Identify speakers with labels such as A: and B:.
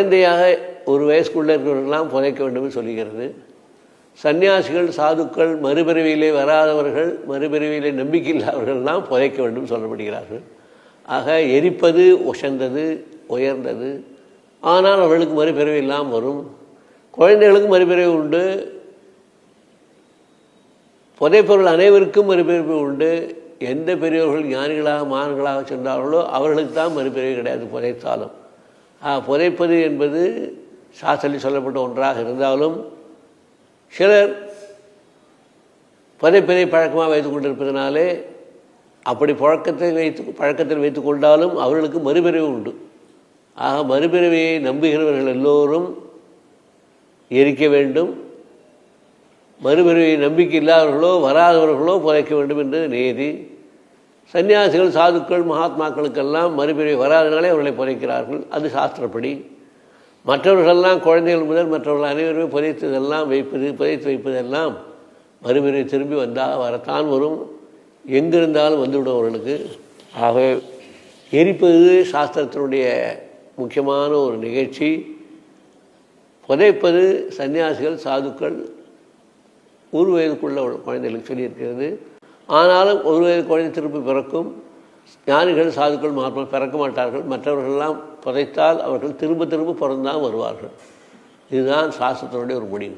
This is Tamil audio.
A: குழந்தையாக ஒரு வயசுக்குள்ளே இருக்கிறவர்களெல்லாம் புதைக்க வேண்டும் சொல்லுகிறது. சன்னியாசிகள் சாதுக்கள் மறுபிறவியிலே வராதவர்கள் மறுபிறவியிலே நம்பிக்கை இல்லாதவர்கள்லாம் புதைக்க வேண்டும் சொல்லப்படுகிறார்கள். ஆக எரிப்பது உசந்தது உயர்ந்தது, ஆனால் அவர்களுக்கு மறுபிறவி இல்லாமல் வரும். குழந்தைகளுக்கு மறுபிறவி உண்டு, புதைப்பவர்கள் அனைவருக்கும் மறுபிறவி உண்டு. எந்த பெரியவர்கள் ஞானிகளாக மான்களாக சென்றார்களோ அவர்களுக்கு தான் மறுபிறவி கிடையாது புதைத்தாலும். புதைப்பது என்பது சாஸ்திரத்தில் சொல்லப்பட்ட ஒன்றாக இருந்தாலும் சிலர் புதைப்பதை பழக்கமாக வைத்து கொண்டிருப்பதனாலே அப்படி பழக்கத்தில் வைத்து கொண்டாலும் அவர்களுக்கு மறுபிறவி உண்டு. ஆக மறுபிறவியை நம்புகிறவர்கள் எல்லோரும் எரிக்க வேண்டும், மறுபிறவி நம்பிக்கை இல்லாதவர்களோ வராதவர்களோ புதைக்க வேண்டும் என்று நியதி. சன்னியாசிகள் சாதுக்கள் மகாத்மாக்களுக்கெல்லாம் மறுபிறவி வராதனாலே அவர்களை புதைக்கிறார்கள், அது சாஸ்திரப்படி. மற்றவர்களெல்லாம் குழந்தைகள் முதல் மற்றவர்கள் அனைவருமே புதைத்து வைப்பதெல்லாம் மறுபிறவி திரும்பி வந்தால் வரத்தான் வரும், எங்கிருந்தாலும் வந்துவிடும் அவர்களுக்கு. ஆக எரிப்பது சாஸ்திரத்தினுடைய முக்கியமான ஒரு நிகழ்ச்சி. புதைப்பது சன்னியாசிகள் சாதுக்கள் ஒரு வயதுக்குள்ள குழந்தைகளுக்கு சொல்லியிருக்கிறது. ஆனாலும் ஒரு வயது குழந்தை திரும்பி பிறக்கும். ஞானிகள் சாதுக்கள் மகாத்மா பிறக்க மாட்டார்கள். மற்றவர்களெல்லாம் புதைத்தால் அவர்கள் திரும்ப திரும்ப பிறந்தான் வருவார்கள். இதுதான் சாஸ்திரத்தினுடைய ஒரு முடிவு.